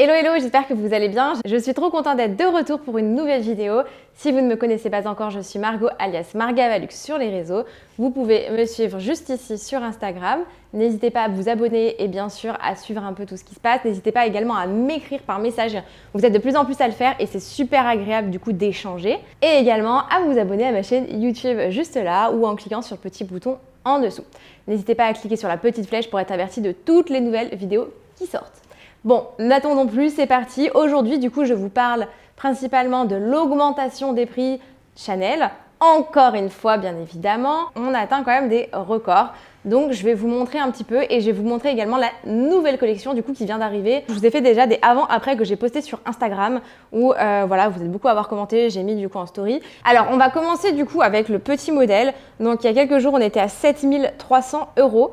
Hello hello, j'espère que vous allez bien. Je suis trop contente d'être de retour pour une nouvelle vidéo. Si vous ne me connaissez pas encore, je suis Margot alias Margavalux sur les réseaux. Vous pouvez me suivre juste ici sur Instagram. N'hésitez pas à vous abonner et bien sûr à suivre un peu tout ce qui se passe. N'hésitez pas également à m'écrire par message. Vous êtes de plus en plus à le faire et c'est super agréable du coup d'échanger. Et également à vous abonner à ma chaîne YouTube juste là ou en cliquant sur le petit bouton en dessous. N'hésitez pas à cliquer sur la petite flèche pour être averti de toutes les nouvelles vidéos qui sortent. Bon, n'attendons plus, c'est parti. Aujourd'hui, du coup, je vous parle principalement de l'augmentation des prix Chanel. Encore une fois, bien évidemment, on atteint quand même des records. Donc, je vais vous montrer un petit peu et je vais vous montrer également la nouvelle collection du coup qui vient d'arriver. Je vous ai fait déjà des avant-après que j'ai posté sur Instagram où voilà, vous êtes beaucoup à avoir commenté, j'ai mis du coup en story. Alors, on va commencer du coup avec le petit modèle. Donc, il y a quelques jours, on était à 7300 €.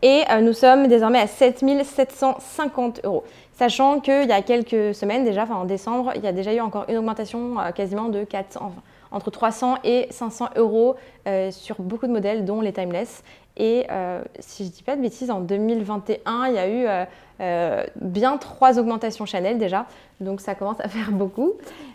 Et nous sommes désormais à 7750 €. Sachant qu'il y a quelques semaines déjà, enfin en décembre, il y a déjà eu encore une augmentation quasiment de 400, entre 300 et 500 € sur beaucoup de modèles, dont les Timeless. Et si je ne dis pas de bêtises, en 2021, il y a eu bien 3 augmentations Chanel déjà. Donc ça commence à faire beaucoup.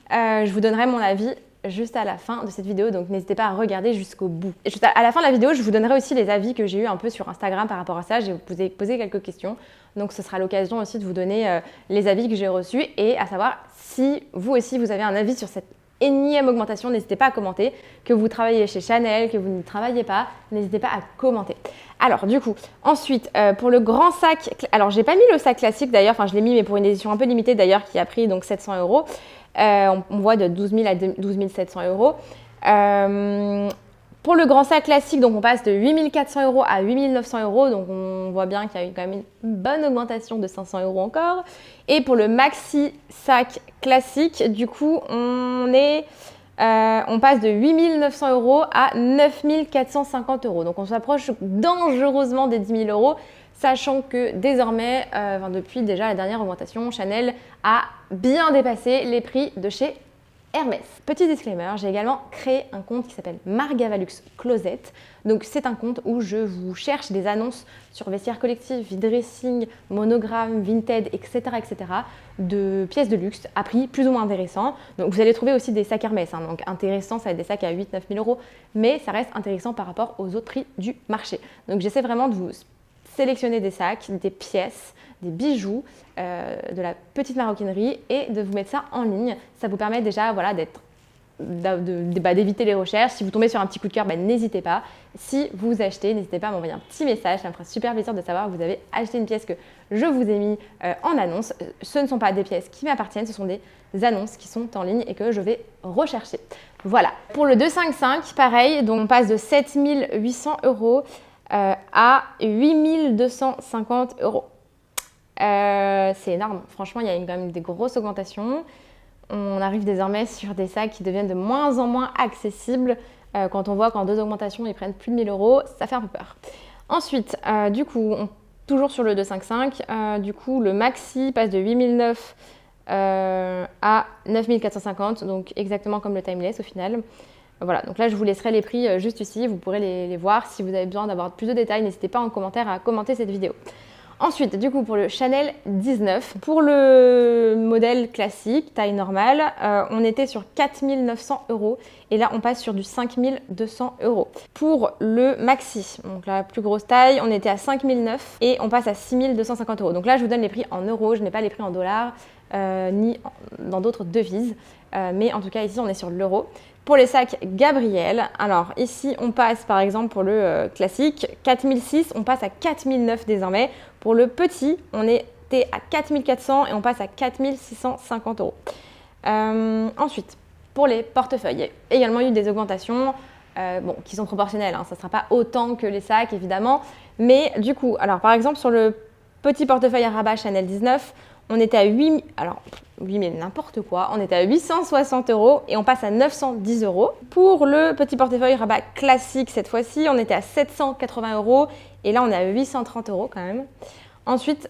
Je vous donnerai mon avis juste à la fin de cette vidéo, donc n'hésitez pas à regarder jusqu'au bout. Et juste à la fin de la vidéo, je vous donnerai aussi les avis que j'ai eu un peu sur Instagram par rapport à ça. Je vais vous poser quelques questions, donc ce sera l'occasion aussi de vous donner les avis que j'ai reçus et à savoir si vous aussi vous avez un avis sur cette énième augmentation, n'hésitez pas à commenter, que vous travaillez chez Chanel, que vous ne travaillez pas, n'hésitez pas à commenter. Alors du coup, ensuite, pour le grand sac, alors j'ai pas mis le sac classique d'ailleurs, enfin je l'ai mis mais pour une édition un peu limitée d'ailleurs qui a pris donc 700 €. On voit de 12 000 à 12 700 €. Pour le grand sac classique, donc on passe de 8 400 € à 8 900 €. Donc on voit bien qu'il y a eu quand même une bonne augmentation de 500 € encore. Et pour le maxi sac classique, du coup, on passe de 8 900 € à 9 450 €. Donc on s'approche dangereusement des 10 000 €. Sachant que désormais, depuis déjà la dernière augmentation, Chanel a bien dépassé les prix de chez Hermès. Petit disclaimer, j'ai également créé un compte qui s'appelle Margavalux Closet. Donc c'est un compte où je vous cherche des annonces sur vestiaire collectif, vide-dressing, monogramme, vintage, etc., de pièces de luxe à prix plus ou moins intéressant. Donc vous allez trouver aussi des sacs Hermès. Donc intéressant, ça va être des sacs à 8 9 000 €, mais ça reste intéressant par rapport aux autres prix du marché. Donc j'essaie vraiment de vous sélectionner des sacs, des pièces, des bijoux, de la petite maroquinerie et de vous mettre ça en ligne. Ça vous permet déjà voilà, d'éviter les recherches. Si vous tombez sur un petit coup de cœur, n'hésitez pas. Si vous achetez, n'hésitez pas à m'envoyer un petit message. Ça me fera super plaisir de savoir que vous avez acheté une pièce que je vous ai mis en annonce. Ce ne sont pas des pièces qui m'appartiennent, ce sont des annonces qui sont en ligne et que je vais rechercher. Voilà. Pour le 255, pareil, donc on passe de 7 800 € à 8 250 €. C'est énorme, franchement il y a quand même des grosses augmentations. On arrive désormais sur des sacs qui deviennent de moins en moins accessibles. Quand on voit qu'en 2 augmentations ils prennent plus de 1 000 €, ça fait un peu peur. Ensuite, du coup, toujours sur le 255, du coup le maxi passe de 8 900 à 9 450, donc exactement comme le Timeless au final. Voilà, donc là je vous laisserai les prix juste ici, vous pourrez les voir. Si vous avez besoin d'avoir plus de détails, n'hésitez pas en commentaire à commenter cette vidéo. Ensuite, du coup, pour le Chanel 19, pour le modèle classique, taille normale, on était sur 4 900 € et là on passe sur du 5 200 €. Pour le maxi, donc la plus grosse taille, on était à 5 900 et on passe à 6 250 €. Donc là je vous donne les prix en euros, je n'ai pas les prix en dollars ni dans d'autres devises, mais en tout cas ici on est sur l'euro. Pour les sacs Gabriel, alors ici on passe par exemple pour le classique 4006, on passe à 4009 désormais. Pour le petit, on était à 4400 et on passe à 4650 €. Ensuite, pour les portefeuilles, il y a également eu des augmentations qui sont proportionnelles. Ça ne sera pas autant que les sacs évidemment, mais du coup, alors par exemple sur le petit portefeuille à rabat Chanel 19, on était à 8 000, n'importe quoi, on était à 860 € et on passe à 910 €. Pour le petit portefeuille rabat classique cette fois-ci, on était à 780 € et là on est à 830 € quand même. Ensuite,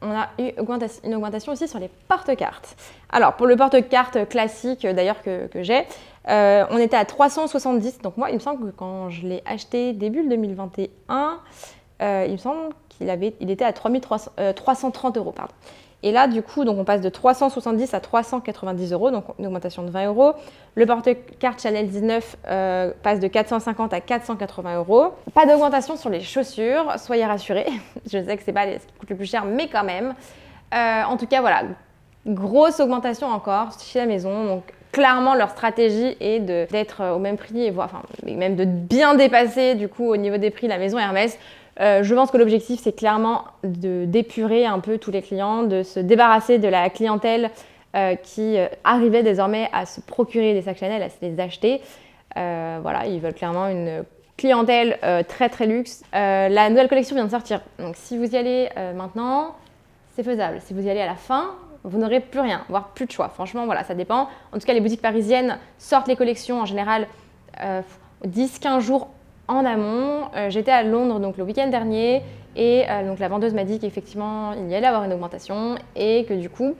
on a eu une augmentation aussi sur les porte-cartes. Alors pour le porte-cartes classique d'ailleurs que j'ai, on était à 370, donc moi il me semble que quand je l'ai acheté début 2021, il me semble qu'il était à 330 €, pardon. Et là, du coup, donc on passe de 370 à 390 €, donc une augmentation de 20 €. Le porte-carte Chanel 19 passe de 450 à 480 €. Pas d'augmentation sur les chaussures, soyez rassurés. Je sais que c'est pas ce qui coûte le plus cher, mais quand même. En tout cas, voilà, grosse augmentation encore chez la maison. Donc, clairement, leur stratégie est d'être au même prix, et voire, enfin, même de bien dépasser du coup au niveau des prix la maison Hermès. Je pense que l'objectif, c'est clairement d'épurer un peu tous les clients, de se débarrasser de la clientèle qui arrivait désormais à se procurer des sacs Chanel, à se les acheter. Voilà, ils veulent clairement une clientèle très très luxe. La nouvelle collection vient de sortir, donc si vous y allez maintenant, c'est faisable. Si vous y allez à la fin, vous n'aurez plus rien, voire plus de choix. Franchement, voilà, ça dépend. En tout cas, les boutiques parisiennes sortent les collections en général 10-15 jours en amont. J'étais à Londres donc le week-end dernier et donc la vendeuse m'a dit qu'effectivement il y allait avoir une augmentation et que du coup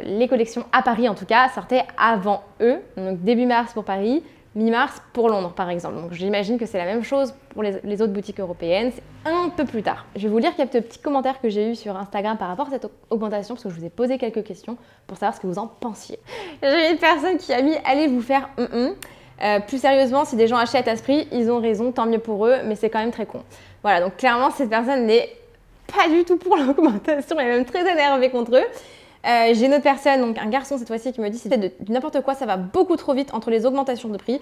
les collections à Paris en tout cas sortaient avant eux, donc début mars pour Paris, mi-mars pour Londres par exemple. Donc j'imagine que c'est la même chose pour les autres boutiques européennes, c'est un peu plus tard. Je vais vous lire quelques petits commentaires que j'ai eus sur Instagram par rapport à cette augmentation parce que je vous ai posé quelques questions pour savoir ce que vous en pensiez. J'ai une personne qui a mis « allez vous faire plus sérieusement, si des gens achètent à ce prix, ils ont raison, tant mieux pour eux, mais c'est quand même très con. » Voilà, donc clairement, cette personne n'est pas du tout pour l'augmentation, elle est même très énervée contre eux. J'ai une autre personne, donc un garçon cette fois-ci, qui me dit c'est du n'importe quoi, ça va beaucoup trop vite entre les augmentations de prix.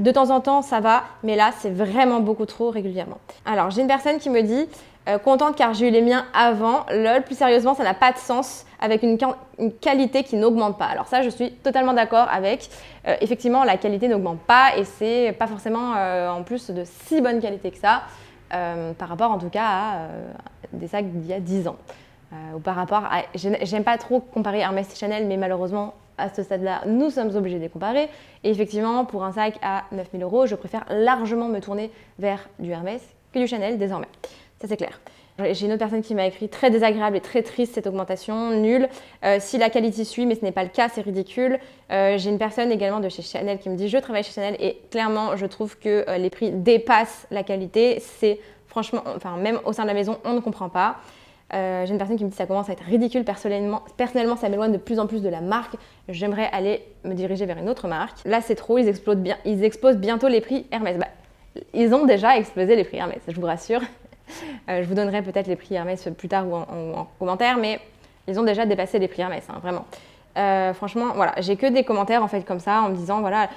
De temps en temps, ça va, mais là, c'est vraiment beaucoup trop régulièrement. Alors, j'ai une personne qui me dit contente car j'ai eu les miens avant, lol, plus sérieusement, ça n'a pas de sens avec une qualité qui n'augmente pas. Alors ça, je suis totalement d'accord avec. Effectivement, la qualité n'augmente pas et c'est pas forcément en plus de si bonne qualité que ça, par rapport en tout cas à des sacs d'il y a 10 ans. Ou par rapport à... J'aime pas trop comparer Hermès et Chanel, mais malheureusement, à ce stade-là, nous sommes obligés de les comparer. Et effectivement, pour un sac à 9 000 €, je préfère largement me tourner vers du Hermès que du Chanel désormais. Ça, c'est clair. J'ai une autre personne qui m'a écrit « très désagréable et très triste cette augmentation, nulle. Si la qualité suit, mais ce n'est pas le cas, c'est ridicule. » J'ai une personne également de chez Chanel qui me dit « je travaille chez Chanel et clairement, je trouve que les prix dépassent la qualité. C'est franchement, enfin même au sein de la maison, on ne comprend pas. » J'ai une personne qui me dit « ça commence à être ridicule, personnellement ça m'éloigne de plus en plus de la marque. J'aimerais aller me diriger vers une autre marque. Là, c'est trop, ils explosent bientôt les prix Hermès. » Bah, ils ont déjà explosé les prix Hermès, je vous rassure. Je vous donnerai peut-être les prix Hermès plus tard ou en commentaire, mais ils ont déjà dépassé les prix Hermès, hein, vraiment. Franchement, voilà, j'ai que des commentaires en fait comme ça en me disant, voilà,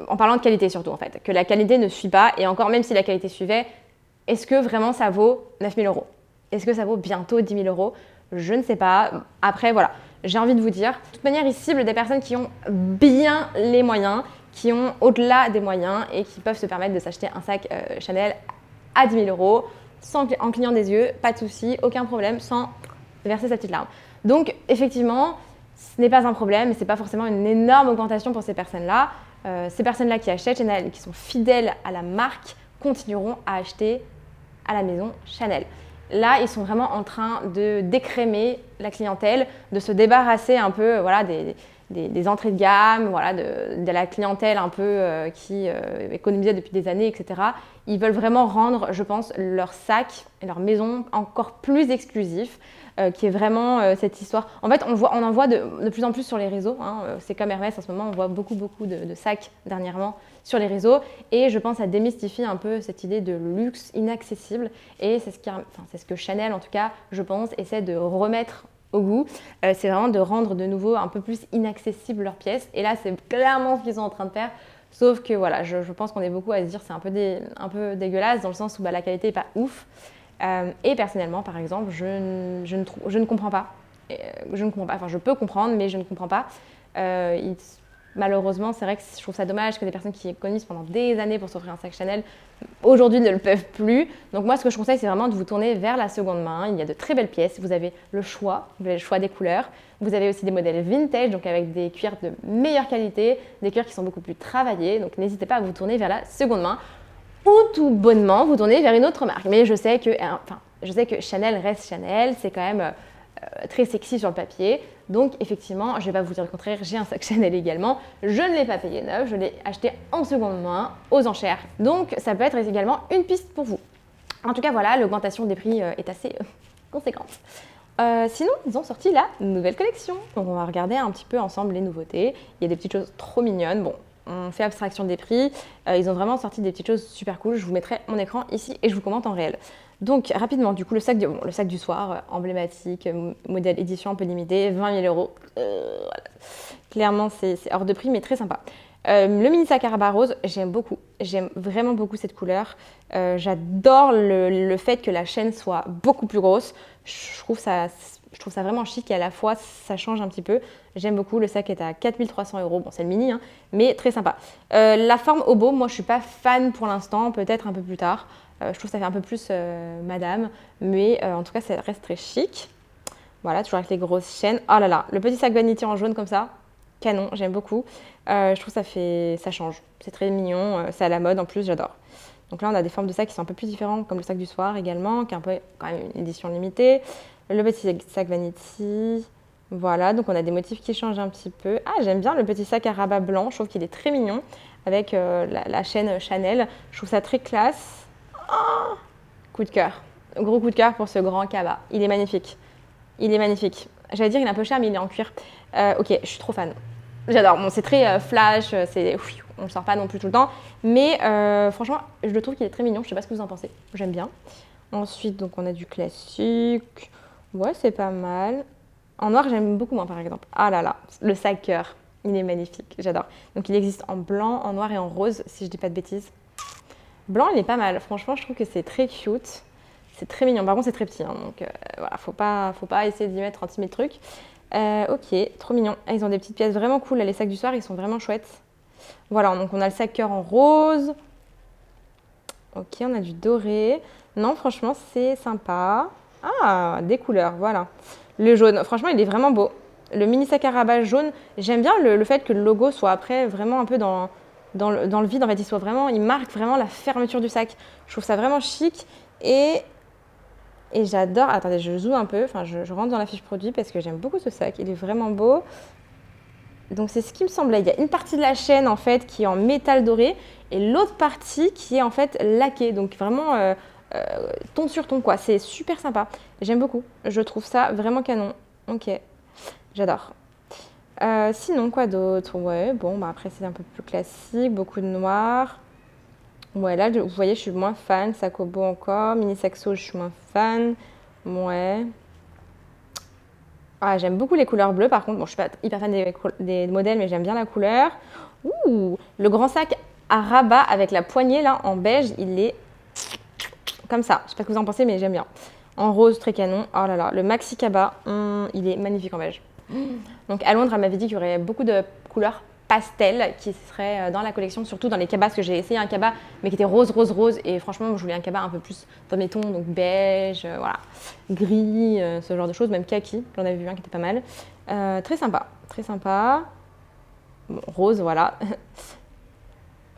en parlant de qualité surtout en fait, que la qualité ne suit pas et encore même si la qualité suivait, est-ce que vraiment ça vaut 9 000 €? Est-ce que ça vaut bientôt 10 000 €? Je ne sais pas. Après, voilà, j'ai envie de vous dire, de toute manière, ils ciblent des personnes qui ont bien les moyens, qui ont au-delà des moyens et qui peuvent se permettre de s'acheter un sac Chanel à 10 000 € en clignant des yeux, pas de souci, aucun problème, sans verser sa petite larme. Donc, effectivement, ce n'est pas un problème et ce n'est pas forcément une énorme augmentation pour ces personnes-là. Ces personnes-là qui achètent Chanel et qui sont fidèles à la marque continueront à acheter à la maison Chanel. Là, ils sont vraiment en train de décrémer la clientèle, de se débarrasser un peu voilà, des entrées de gamme, voilà, de la clientèle un peu qui économisait depuis des années, etc. Ils veulent vraiment rendre, je pense, leur sac et leur maison encore plus exclusif, qui est vraiment cette histoire. En fait, on en voit de plus en plus sur les réseaux. Hein. C'est comme Hermès en ce moment, on voit beaucoup de sacs dernièrement sur les réseaux. Et je pense que ça démystifie un peu cette idée de luxe inaccessible. Et c'est ce que Chanel, en tout cas, je pense, essaie de remettre au goût. C'est vraiment de rendre de nouveau un peu plus inaccessible leurs pièces. Et là, c'est clairement ce qu'ils sont en train de faire. Sauf que voilà, je pense qu'on est beaucoup à se dire c'est un peu dégueulasse dans le sens où la qualité n'est pas ouf. Et personnellement, par exemple, je ne comprends pas. Enfin, je peux comprendre, mais je ne comprends pas. Malheureusement, c'est vrai que je trouve ça dommage que des personnes qui économisent pendant des années pour s'offrir un sac Chanel, aujourd'hui ne le peuvent plus. Donc moi, ce que je conseille, c'est vraiment de vous tourner vers la seconde main. Il y a de très belles pièces. Vous avez le choix des couleurs. Vous avez aussi des modèles vintage, donc avec des cuirs de meilleure qualité, des cuirs qui sont beaucoup plus travaillés. Donc n'hésitez pas à vous tourner vers la seconde main. Ou tout bonnement vous tourner vers une autre marque. Mais je sais que Chanel reste Chanel, c'est quand même très sexy sur le papier. Donc effectivement, je ne vais pas vous dire le contraire, j'ai un sac Chanel également. Je ne l'ai pas payé neuf, je l'ai acheté en seconde main aux enchères. Donc ça peut être également une piste pour vous. En tout cas, voilà, l'augmentation des prix est assez conséquente. Sinon, ils ont sorti la nouvelle collection. Donc on va regarder un petit peu ensemble les nouveautés. Il y a des petites choses trop mignonnes. Bon, on fait abstraction des prix. Ils ont vraiment sorti des petites choses super cool. Je vous mettrai mon écran ici et je vous commente en réel. Donc rapidement, du coup, le sac du soir, emblématique, modèle édition un peu limitée, 20 000 €. Voilà. Clairement, c'est hors de prix, mais très sympa. Le mini sac à rabat rose, j'aime beaucoup. J'aime vraiment beaucoup cette couleur. J'adore le fait que la chaîne soit beaucoup plus grosse. Je trouve ça vraiment chic et à la fois ça change un petit peu. J'aime beaucoup. Le sac est à 4 300 €. Bon, c'est le mini, hein, mais très sympa. La forme hobo, moi je suis pas fan pour l'instant, peut-être un peu plus tard. Je trouve que ça fait un peu plus madame, mais en tout cas ça reste très chic. Voilà, toujours avec les grosses chaînes. Oh là là, le petit sac vanity en jaune comme ça, canon, j'aime beaucoup. Je trouve que ça change. C'est très mignon, c'est à la mode en plus, j'adore. Donc là, on a des formes de sacs qui sont un peu plus différentes, comme le sac du soir également, qui est un peu quand même une édition limitée. Le petit sac vanity. Voilà, donc on a des motifs qui changent un petit peu. Ah, j'aime bien le petit sac à rabat blanc, je trouve qu'il est très mignon, avec la chaîne Chanel. Je trouve ça très classe. Oh, coup de cœur. Gros coup de cœur pour ce grand cabas. Il est magnifique. Il est magnifique. J'allais dire il est un peu cher, mais il est en cuir. Ok, je suis trop fan. J'adore. Bon, c'est très flash, on ne le sort pas non plus tout le temps. Mais franchement, je le trouve qu'il est très mignon. Je ne sais pas ce que vous en pensez. J'aime bien. Ensuite, donc on a du classique. Ouais, c'est pas mal. En noir, j'aime beaucoup moins, par exemple. Ah là là, le sac cœur. Il est magnifique. J'adore. Donc il existe en blanc, en noir et en rose, si je dis pas de bêtises. Blanc, il est pas mal. Franchement, je trouve que c'est très cute. C'est très mignon. Par contre, c'est très petit. Hein, donc voilà, faut pas essayer d'y mettre 36 000 trucs. Ok, trop mignon. Ah, ils ont des petites pièces vraiment cool. Là, les sacs du soir, ils sont vraiment chouettes. Voilà, donc on a le sac cœur en rose. Ok, on a du doré. Non, franchement, c'est sympa. Ah, des couleurs, voilà. Le jaune, franchement, il est vraiment beau. Le mini sac à rabat jaune, j'aime bien le fait que le logo soit après vraiment un peu dans le vide. En fait, il marque vraiment la fermeture du sac. Je trouve ça vraiment chic et j'adore. Attendez, je zoome un peu. Enfin, je rentre dans la fiche produit parce que j'aime beaucoup ce sac. Il est vraiment beau. Donc, c'est ce qui me semblait. Il y a une partie de la chaîne en fait qui est en métal doré et l'autre partie qui est en fait laquée. Donc, vraiment ton sur ton quoi. C'est super sympa. J'aime beaucoup. Je trouve ça vraiment canon. Ok, j'adore. Sinon, quoi d'autre? Ouais, bon, bah après, c'est un peu plus classique. Beaucoup de noir. Ouais, là, vous voyez, je suis moins fan. Sakobo encore. Mini Saxo, je suis moins fan. Ouais. Ah, j'aime beaucoup les couleurs bleues, par contre. Bon, je suis pas hyper fan des modèles, mais j'aime bien la couleur. Ouh, le grand sac à rabat avec la poignée, là, en beige, il est comme ça. Je sais pas ce que vous en pensez, mais j'aime bien. En rose, très canon. Oh là là, le maxi cabas, il est magnifique en beige. Donc, à Londres, elle m'avait dit qu'il y aurait beaucoup de couleurs pastel qui serait dans la collection, surtout dans les cabas, parce que j'ai essayé un cabas mais qui était rose, rose, rose, et franchement je voulais un cabas un peu plus dans mes tons, donc beige, voilà, gris, ce genre de choses, même kaki, j'en avais vu un qui était pas mal. Très sympa, très sympa. Bon, rose, voilà.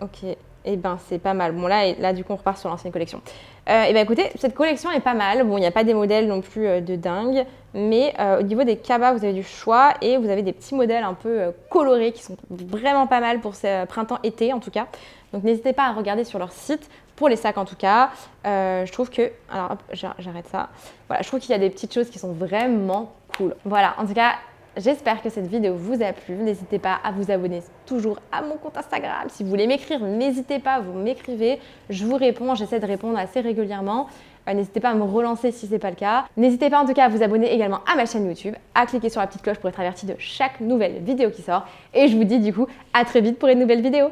Ok, et ben c'est pas mal. Bon là du coup on repart sur l'ancienne collection. Et ben écoutez, cette collection est pas mal. Bon, il n'y a pas des modèles non plus de dingue, mais au niveau des cabas, vous avez du choix et vous avez des petits modèles un peu colorés qui sont vraiment pas mal pour ce printemps-été en tout cas. Donc n'hésitez pas à regarder sur leur site. Pour les sacs en tout cas, je trouve que... Alors hop, j'arrête ça. Voilà, je trouve qu'il y a des petites choses qui sont vraiment cool. Voilà, en tout cas... J'espère que cette vidéo vous a plu. N'hésitez pas à vous abonner toujours à mon compte Instagram. Si vous voulez m'écrire, n'hésitez pas, vous m'écrivez. Je vous réponds, j'essaie de répondre assez régulièrement. N'hésitez pas à me relancer si ce n'est pas le cas. N'hésitez pas en tout cas à vous abonner également à ma chaîne YouTube, à cliquer sur la petite cloche pour être averti de chaque nouvelle vidéo qui sort. Et je vous dis du coup à très vite pour une nouvelle vidéo.